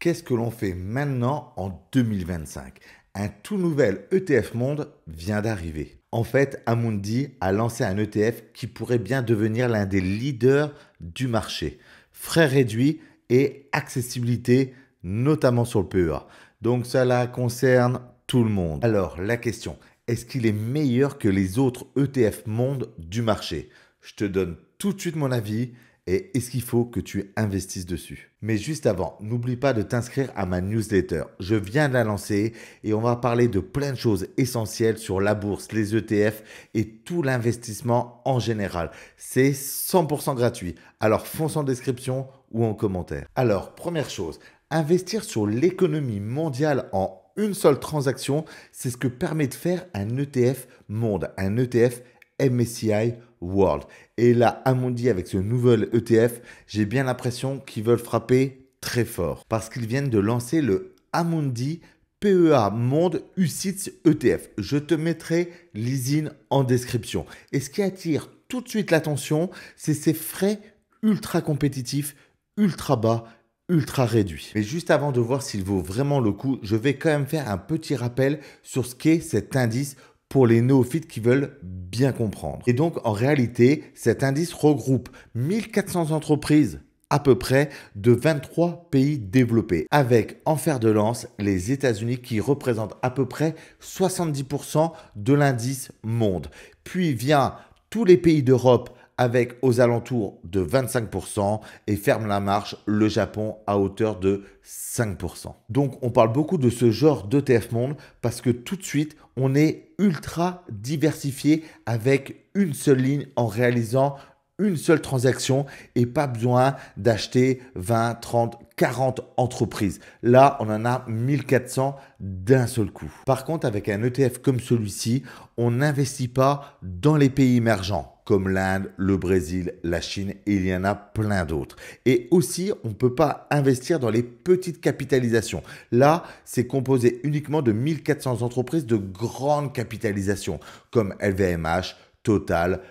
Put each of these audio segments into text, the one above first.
Qu'est-ce que l'on fait maintenant en 2025? Un tout nouvel ETF Monde vient d'arriver. En fait, Amundi a lancé un ETF qui pourrait bien devenir l'un des leaders du marché. Frais réduits et accessibilité, notamment sur le PEA. Donc cela concerne tout le monde. Alors la question, est-ce qu'il est meilleur que les autres ETF Monde du marché? Je te donne tout de suite mon avis. Et est-ce qu'il faut que tu investisses dessus? Mais juste avant, n'oublie pas de t'inscrire à ma newsletter. Je viens de la lancer et on va parler de plein de choses essentielles sur la bourse, les ETF et tout l'investissement en général. C'est 100% gratuit. Alors fonce en description ou en commentaire. Alors, première chose, investir sur l'économie mondiale en une seule transaction, c'est ce que permet de faire un ETF monde, un ETF MSCI World. Et là, Amundi, avec ce nouvel ETF, j'ai bien l'impression qu'ils veulent frapper très fort parce qu'ils viennent de lancer le Amundi PEA Monde UCITS ETF. Je te mettrai l'ISIN en description. Et ce qui attire tout de suite l'attention, c'est ces frais ultra compétitifs, ultra bas, ultra réduits. Mais juste avant de voir s'il vaut vraiment le coup, je vais quand même faire un petit rappel sur ce qu'est cet indice pour les néophytes qui veulent bien comprendre. Et donc, en réalité, cet indice regroupe 1400 entreprises à peu près de 23 pays développés, avec en fer de lance les États-Unis qui représentent à peu près 70% de l'indice monde. Puis vient tous les pays d'Europe avec aux alentours de 25% et ferme la marche le Japon à hauteur de 5%. Donc on parle beaucoup de ce genre d'ETF monde parce que tout de suite on est ultra diversifié avec une seule ligne en réalisant une seule transaction et pas besoin d'acheter 20, 30, 40 entreprises. Là, on en a 1400 d'un seul coup. Par contre, avec un ETF comme celui-ci, on n'investit pas dans les pays émergents comme l'Inde, le Brésil, la Chine et il y en a plein d'autres. Et aussi, on ne peut pas investir dans les petites capitalisations. Là, c'est composé uniquement de 1400 entreprises de grande capitalisation comme LVMH, Total,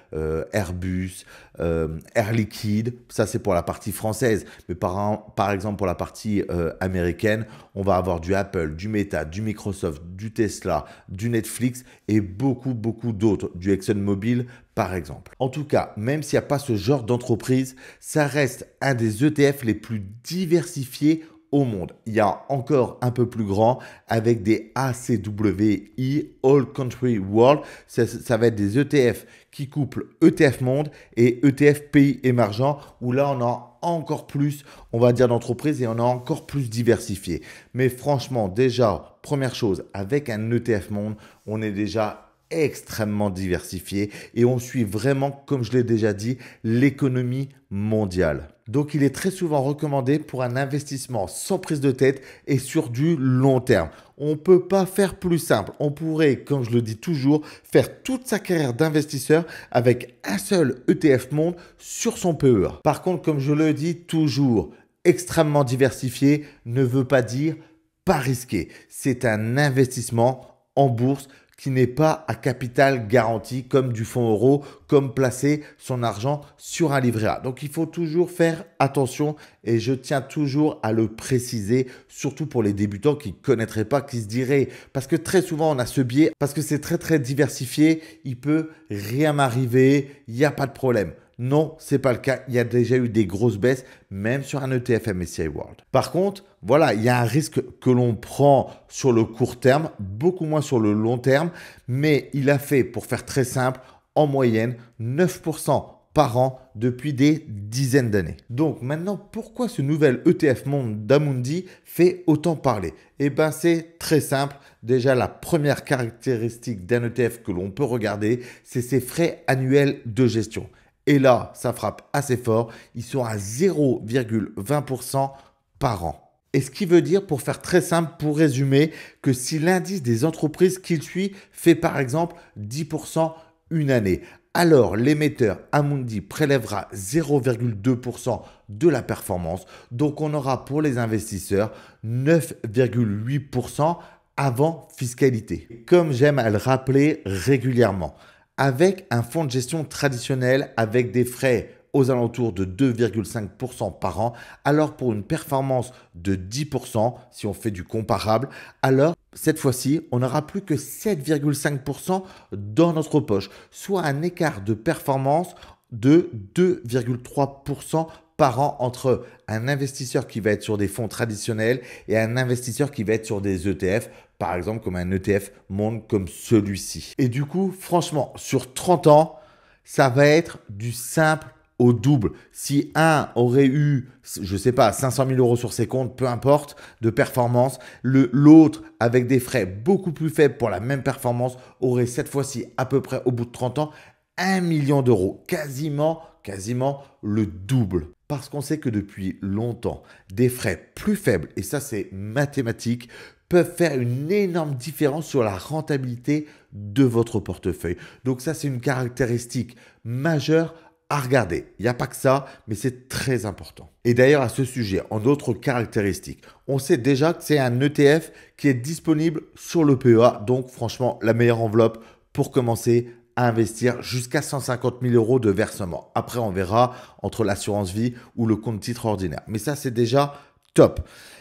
Airbus, Air Liquide, ça c'est pour la partie française, mais par exemple pour la partie américaine, on va avoir du Apple, du Meta, du Microsoft, du Tesla, du Netflix et beaucoup d'autres, du ExxonMobil par exemple. En tout cas, même s'il n'y a pas ce genre d'entreprise, ça reste un des ETF les plus diversifiés au monde. Il y a encore un peu plus grand avec des ACWI, All Country World. Ça va être des ETF qui couplent ETF monde et ETF pays émergents où là on a encore plus, on va dire, d'entreprises et on a encore plus diversifié. Mais franchement, déjà, première chose, avec un ETF monde, on est déjà extrêmement diversifié et on suit vraiment, comme je l'ai déjà dit, l'économie mondiale. Donc, il est très souvent recommandé pour un investissement sans prise de tête et sur du long terme. On ne peut pas faire plus simple. On pourrait, comme je le dis toujours, faire toute sa carrière d'investisseur avec un seul ETF monde sur son PEA. Par contre, comme je le dis toujours, extrêmement diversifié ne veut pas dire pas risqué. C'est un investissement en bourse qui n'est pas à capital garanti comme du fonds euro, comme placer son argent sur un livret A. Donc, il faut toujours faire attention et je tiens toujours à le préciser, surtout pour les débutants qui ne connaîtraient pas, qui se diraient, parce que très souvent on a ce biais, parce que c'est très diversifié, il peut rien m'arriver, il n'y a pas de problème. Non, ce n'est pas le cas. Il y a déjà eu des grosses baisses, même sur un ETF MSCI World. Par contre, voilà, il y a un risque que l'on prend sur le court terme, beaucoup moins sur le long terme, mais il a fait, pour faire très simple, en moyenne 9% par an depuis des dizaines d'années. Donc maintenant, pourquoi ce nouvel ETF monde d'Amundi fait autant parler? Eh bien, c'est très simple. Déjà, la première caractéristique d'un ETF que l'on peut regarder, c'est ses frais annuels de gestion. Et là, ça frappe assez fort. Ils sont à 0,20% par an. Et ce qui veut dire, pour faire très simple, pour résumer, que si l'indice des entreprises qu'il suit fait par exemple 10% une année, alors l'émetteur Amundi prélèvera 0,2% de la performance. Donc on aura pour les investisseurs 9,8% avant fiscalité. Comme j'aime à le rappeler régulièrement, avec un fonds de gestion traditionnel avec des frais aux alentours de 2,5% par an, alors pour une performance de 10%, si on fait du comparable, alors cette fois-ci, on n'aura plus que 7,5% dans notre poche, soit un écart de performance de 2,3% par an entre un investisseur qui va être sur des fonds traditionnels et un investisseur qui va être sur des ETF, par exemple comme un ETF monde comme celui-ci. Et du coup, franchement, sur 30 ans, ça va être du simple au double. Si un aurait eu, je sais pas, 500 000 euros sur ses comptes, peu importe, de performance, l'autre, avec des frais beaucoup plus faibles pour la même performance, aurait cette fois-ci, à peu près au bout de 30 ans, 1 million d'euros. Quasiment le double. Parce qu'on sait que depuis longtemps, des frais plus faibles, et ça c'est mathématique, peuvent faire une énorme différence sur la rentabilité de votre portefeuille. Donc ça, c'est une caractéristique majeure à regarder. Il n'y a pas que ça, mais c'est très important. Et d'ailleurs, à ce sujet, en autres caractéristiques, on sait déjà que c'est un ETF qui est disponible sur le PEA. Donc franchement, la meilleure enveloppe pour commencer à investir jusqu'à 150 000 euros de versement. Après, on verra entre l'assurance vie ou le compte titre ordinaire. Mais ça, c'est déjà top.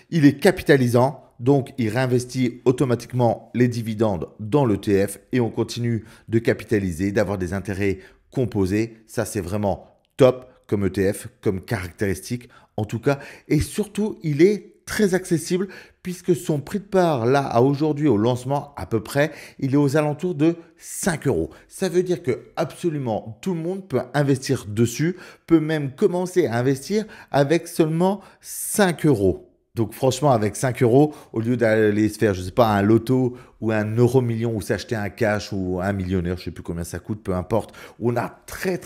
Il est capitalisant. Donc, il réinvestit automatiquement les dividendes dans l'ETF et on continue de capitaliser, d'avoir des intérêts composés. Ça, c'est vraiment top comme ETF, comme caractéristique en tout cas. Et surtout, il est très accessible puisque son prix de part, là, à aujourd'hui, au lancement, à peu près, il est aux alentours de 5 euros. Ça veut dire que absolument tout le monde peut investir dessus, peut même commencer à investir avec seulement 5 euros. Donc franchement, avec 5 euros, au lieu d'aller se faire, je ne sais pas, un loto ou un euro million ou s'acheter un cash ou un millionnaire, je ne sais plus combien ça coûte, peu importe, où on a très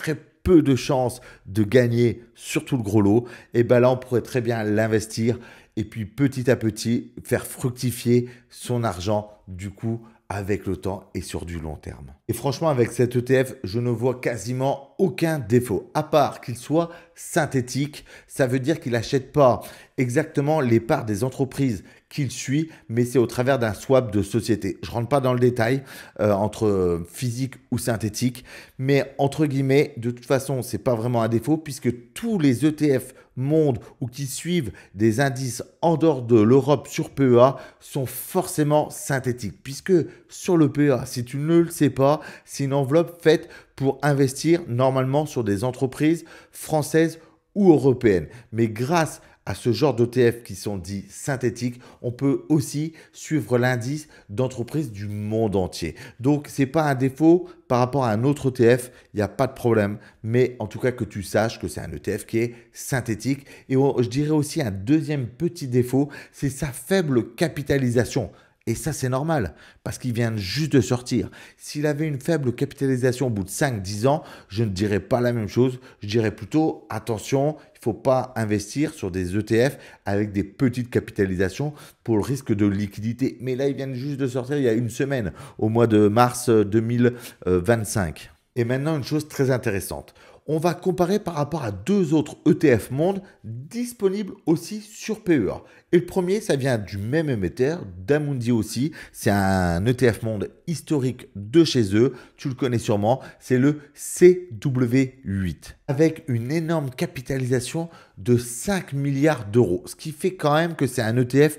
peu de chances de gagner, surtout le gros lot, et bien là, on pourrait très bien l'investir et puis petit à petit faire fructifier son argent du coup avec le temps et sur du long terme. Et franchement, avec cet ETF, je ne vois quasiment aucun défaut, à part qu'il soit synthétique. Ça veut dire qu'il n'achète pas exactement les parts des entreprises qu'il suit, mais c'est au travers d'un swap de société. Je ne rentre pas dans le détail entre physique ou synthétique, mais entre guillemets, de toute façon, ce n'est pas vraiment un défaut puisque tous les ETF monde ou qui suivent des indices en dehors de l'Europe sur PEA sont forcément synthétiques. Puisque sur le PEA, si tu ne le sais pas, c'est une enveloppe faite pour investir normalement sur des entreprises françaises ou européennes. Mais grâce à ce genre d'ETF qui sont dits synthétiques, on peut aussi suivre l'indice d'entreprises du monde entier. Donc, ce n'est pas un défaut par rapport à un autre ETF, il n'y a pas de problème. Mais en tout cas, que tu saches que c'est un ETF qui est synthétique. Et je dirais aussi un deuxième petit défaut, c'est sa faible capitalisation. Et ça, c'est normal, parce qu'il vient juste de sortir. S'il avait une faible capitalisation au bout de 5-10 ans, je ne dirais pas la même chose. Je dirais plutôt, attention, il ne faut pas investir sur des ETF avec des petites capitalisations pour le risque de liquidité. Mais là, il vient juste de sortir il y a une semaine, au mois de mars 2025. Et maintenant, une chose très intéressante. On va comparer par rapport à deux autres ETF monde disponibles aussi sur PEA. Et le premier, ça vient du même émetteur, d'Amundi aussi. C'est un ETF monde historique de chez eux. Tu le connais sûrement. C'est le CW8. Avec une énorme capitalisation de 5 milliards d'euros. Ce qui fait quand même que c'est un ETF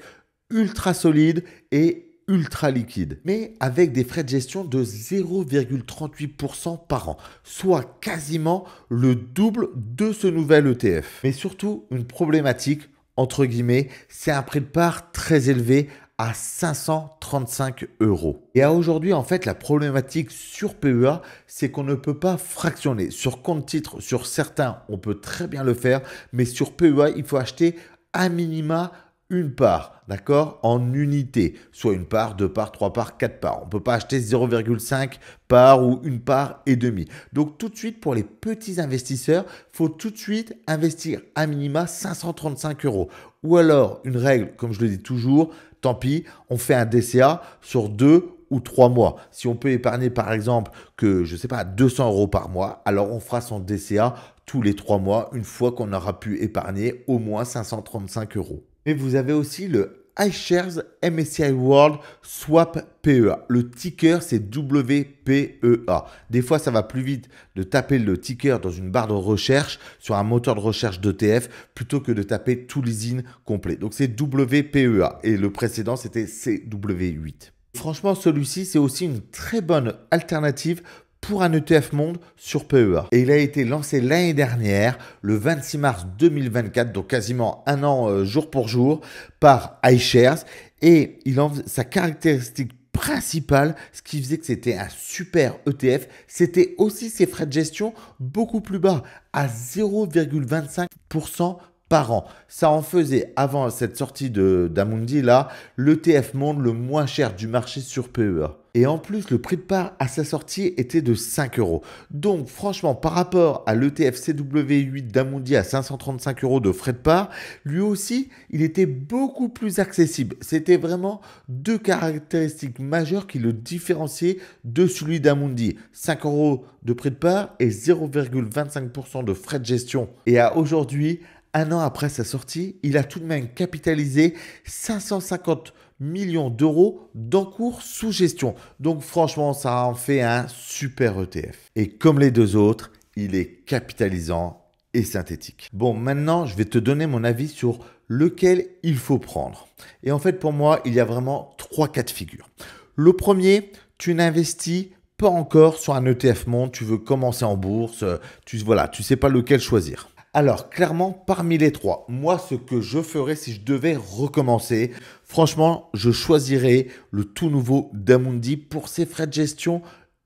ultra solide et ultra liquide, mais avec des frais de gestion de 0,38% par an, soit quasiment le double de ce nouvel ETF. Mais surtout, une problématique, entre guillemets, c'est un prix de part très élevé à 535 euros. Et à aujourd'hui, en fait, la problématique sur PEA, c'est qu'on ne peut pas fractionner. Sur compte titre, sur certains, on peut très bien le faire, mais sur PEA, il faut acheter à minima une part, d'accord, en unité, soit une part, deux parts, trois parts, quatre parts. On ne peut pas acheter 0,5 part ou une part et demi. Donc tout de suite, pour les petits investisseurs, il faut tout de suite investir à minima 535 euros. Ou alors, une règle, comme je le dis toujours, tant pis, on fait un DCA sur 2 ou 3 mois. Si on peut épargner par exemple que, je ne sais pas, 200 euros par mois, alors on fera son DCA tous les 3 mois, une fois qu'on aura pu épargner au moins 535 euros. Mais vous avez aussi le iShares MSCI World Swap PEA. Le ticker, c'est WPEA. Des fois, ça va plus vite de taper le ticker dans une barre de recherche sur un moteur de recherche d'ETF plutôt que de taper tout l'ISIN complet. Donc, c'est WPEA et le précédent, c'était CW8. Franchement, celui-ci, c'est aussi une très bonne alternative pour un ETF monde sur PEA. Et il a été lancé l'année dernière, le 26 mars 2024, donc quasiment un an jour pour jour, par iShares. Et sa caractéristique principale, ce qui faisait que c'était un super ETF, c'était aussi ses frais de gestion beaucoup plus bas, à 0,25% par an. Ça en faisait, avant cette sortie d'Amundi, là, l'ETF monde le moins cher du marché sur PEA. Et en plus, le prix de part à sa sortie était de 5 euros. Donc franchement, par rapport à l'ETF CW8 d'Amundi à 535 euros de frais de part, lui aussi, il était beaucoup plus accessible. C'était vraiment deux caractéristiques majeures qui le différenciaient de celui d'Amundi. 5 euros de prix de part et 0,25% de frais de gestion. Et à aujourd'hui, un an après sa sortie, il a tout de même capitalisé 550 millions d'euros d'encours sous gestion. Donc franchement, ça en fait un super ETF. Et comme les deux autres, il est capitalisant et synthétique. Bon, maintenant, je vais te donner mon avis sur lequel il faut prendre. Et en fait, pour moi, il y a vraiment 3 cas de figure. Le premier, tu n'investis pas encore sur un ETF monde, tu veux commencer en bourse, tu sais pas lequel choisir. Alors, clairement, parmi les 3, moi, ce que je ferais si je devais recommencer, franchement, je choisirais le tout nouveau d'Amundi pour ses frais de gestion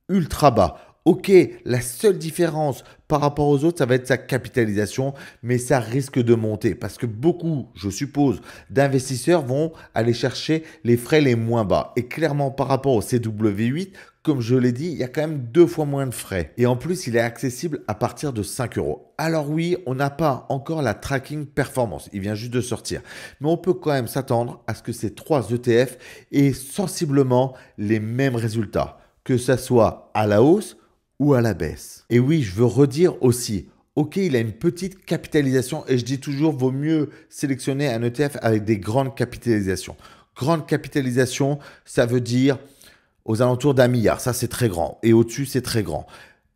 ultra bas. Ok, la seule différence par rapport aux autres, ça va être sa capitalisation, mais ça risque de monter parce que beaucoup, je suppose, d'investisseurs vont aller chercher les frais les moins bas. Et clairement, par rapport au CW8, comme je l'ai dit, il y a quand même 2 fois moins de frais. Et en plus, il est accessible à partir de 5 euros. Alors oui, on n'a pas encore la tracking performance. Il vient juste de sortir. Mais on peut quand même s'attendre à ce que ces 3 ETF aient sensiblement les mêmes résultats, que ça soit à la hausse ou à la baisse. Et oui, je veux redire aussi, ok, il a une petite capitalisation et je dis toujours, vaut mieux sélectionner un ETF avec des grandes capitalisations. Grande capitalisation, ça veut dire aux alentours d'1 milliard, ça c'est très grand. Et au-dessus, c'est très grand.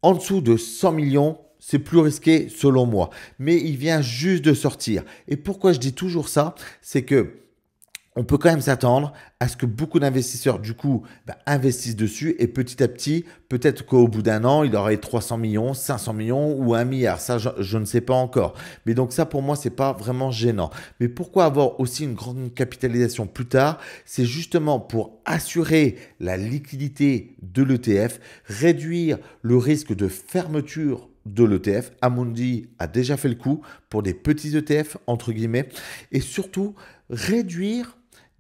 En dessous de 100 millions, c'est plus risqué selon moi. Mais il vient juste de sortir. Et pourquoi je dis toujours ça, c'est que on peut quand même s'attendre à ce que beaucoup d'investisseurs, du coup, investissent dessus et petit à petit, peut-être qu'au bout d'un an, il aurait 300 millions, 500 millions ou 1 milliard. Ça, je ne sais pas encore. Mais donc ça, pour moi, c'est pas vraiment gênant. Mais pourquoi avoir aussi une grande capitalisation plus tard? C'est justement pour assurer la liquidité de l'ETF, réduire le risque de fermeture de l'ETF. Amundi a déjà fait le coup pour des petits ETF, entre guillemets, et surtout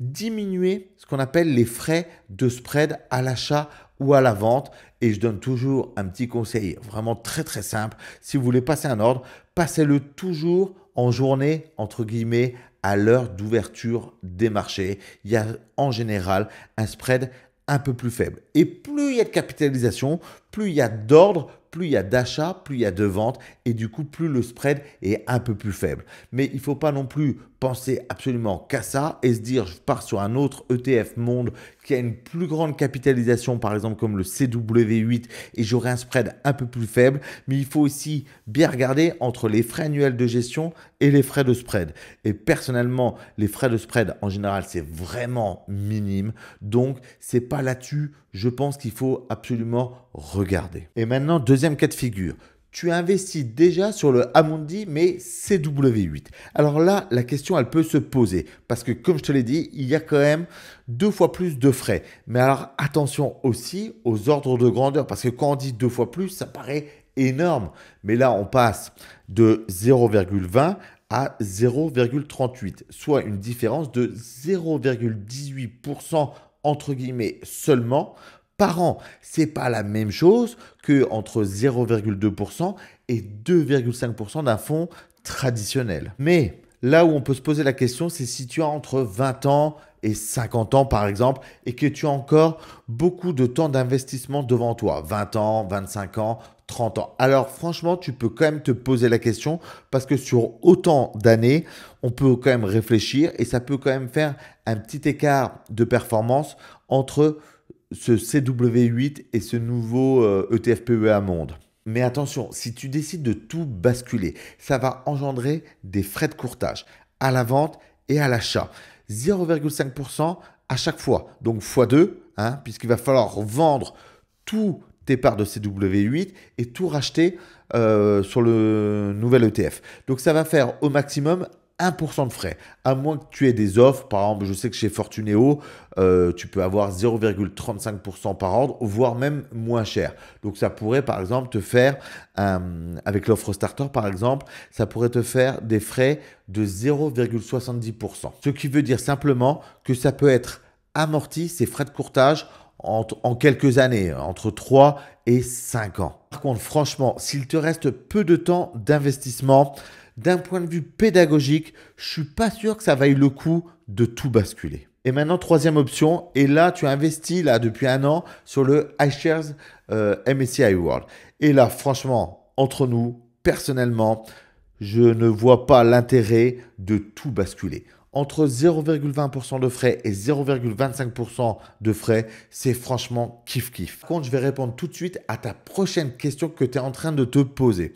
diminuer ce qu'on appelle les frais de spread à l'achat ou à la vente. Et je donne toujours un petit conseil vraiment très très simple. Si vous voulez passer un ordre, passez-le toujours en journée, entre guillemets, à l'heure d'ouverture des marchés. Il y a en général un spread un peu plus faible. Et plus il y a de capitalisation, plus il y a d'ordre, plus il y a d'achat, plus il y a de vente et du coup, plus le spread est un peu plus faible. Mais il ne faut pas non plus penser absolument qu'à ça et se dire je pars sur un autre ETF monde qui a une plus grande capitalisation, par exemple comme le CW8 et j'aurai un spread un peu plus faible. Mais il faut aussi bien regarder entre les frais annuels de gestion et les frais de spread. Et personnellement, les frais de spread en général, c'est vraiment minime. Donc, c'est pas là-dessus, je pense qu'il faut absolument regarder. Et maintenant, deuxième cas de figure. Tu investis déjà sur le Amundi, mais CW8. Alors là, la question, elle peut se poser. Parce que, comme je te l'ai dit, il y a quand même 2 fois plus de frais. Mais alors, attention aussi aux ordres de grandeur. Parce que quand on dit 2 fois plus, ça paraît énorme. Mais là, on passe de 0,20 à 0,38. Soit une différence de 0,18% entre guillemets seulement par an. C'est pas la même chose que entre 0,2% et 2,5% d'un fonds traditionnel. Mais Là où on peut se poser la question, c'est si tu as entre 20 ans et 50 ans par exemple, et que tu as encore beaucoup de temps d'investissement devant toi, 20 ans, 25 ans, 30 ans. Alors franchement, tu peux quand même te poser la question parce que sur autant d'années, on peut quand même réfléchir et ça peut quand même faire un petit écart de performance entre ce CW8 et ce nouveau ETF PEA Monde. Mais attention, si tu décides de tout basculer, ça va engendrer des frais de courtage à la vente et à l'achat. 0,5% à chaque fois. Donc x2, hein, puisqu'il va falloir vendre tous tes parts de CW8 et tout racheter sur le nouvel ETF. Donc ça va faire au maximum 1% de frais, à moins que tu aies des offres. Par exemple, je sais que chez Fortuneo, tu peux avoir 0,35% par ordre, voire même moins cher. Donc ça pourrait par exemple te faire, avec l'offre starter par exemple, ça pourrait te faire des frais de 0,70%. Ce qui veut dire simplement que ça peut être amorti, ces frais de courtage, en quelques années, entre 3 et 5 ans. Par contre, franchement, s'il te reste peu de temps d'investissement, d'un point de vue pédagogique, je suis pas sûr que ça vaille le coup de tout basculer. Et maintenant, troisième option, et là, tu as investi là, depuis un an sur le iShares MSCI World. Et là, franchement, entre nous, personnellement, je ne vois pas l'intérêt de tout basculer. Entre 0,20% de frais et 0,25% de frais, c'est franchement kiff-kiff. Par contre, je vais répondre tout de suite à ta prochaine question que tu es en train de te poser.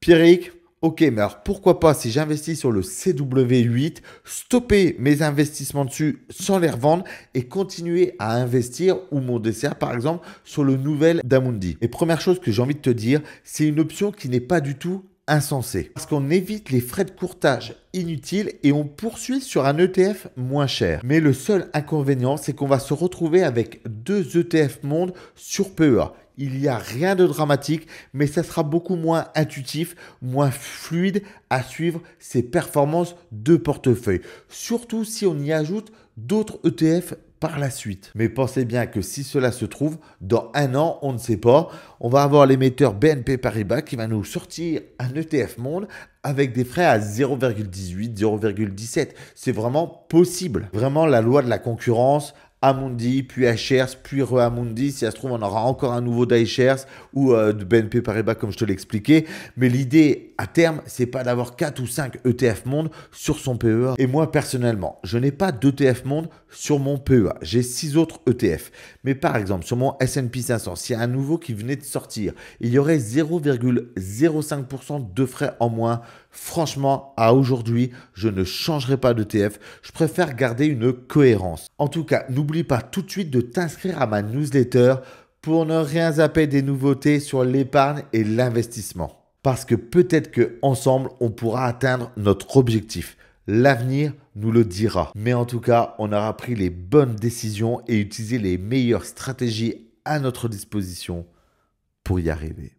Pierrick, ok, mais alors pourquoi pas, si j'investis sur le CW8, stopper mes investissements dessus sans les revendre et continuer à investir ou mon DCA par exemple sur le nouvel d'Amundi. Et première chose que j'ai envie de te dire, c'est une option qui n'est pas du tout insensée. Parce qu'on évite les frais de courtage inutiles et on poursuit sur un ETF moins cher. Mais le seul inconvénient, c'est qu'on va se retrouver avec deux ETF monde sur PEA. Il n'y a rien de dramatique, mais ça sera beaucoup moins intuitif, moins fluide à suivre ses performances de portefeuille. Surtout si on y ajoute d'autres ETF par la suite. Mais pensez bien que si cela se trouve, dans un an, on ne sait pas, on va avoir l'émetteur BNP Paribas qui va nous sortir un ETF monde avec des frais à 0,18, 0,17. C'est vraiment possible. Vraiment, la loi de la concurrence, Amundi, puis iShares, puis re-Amundi. Si ça se trouve, on aura encore un nouveau d'iShares ou de BNP Paribas, comme je te l'ai expliqué. Mais l'idée, à terme, c'est pas d'avoir 4 ou 5 ETF monde sur son PEA. Et moi, personnellement, je n'ai pas d'ETF monde sur mon PEA. J'ai 6 autres ETF. Mais par exemple, sur mon S&P 500, s'il y a un nouveau qui venait de sortir, il y aurait 0,05% de frais en moins. Franchement, à aujourd'hui, je ne changerai pas d'ETF. Je préfère garder une cohérence. En tout cas, n'oublie pas tout de suite de t'inscrire à ma newsletter pour ne rien zapper des nouveautés sur l'épargne et l'investissement. Parce que peut-être qu'ensemble, on pourra atteindre notre objectif. L'avenir nous le dira. Mais en tout cas, on aura pris les bonnes décisions et utilisé les meilleures stratégies à notre disposition pour y arriver.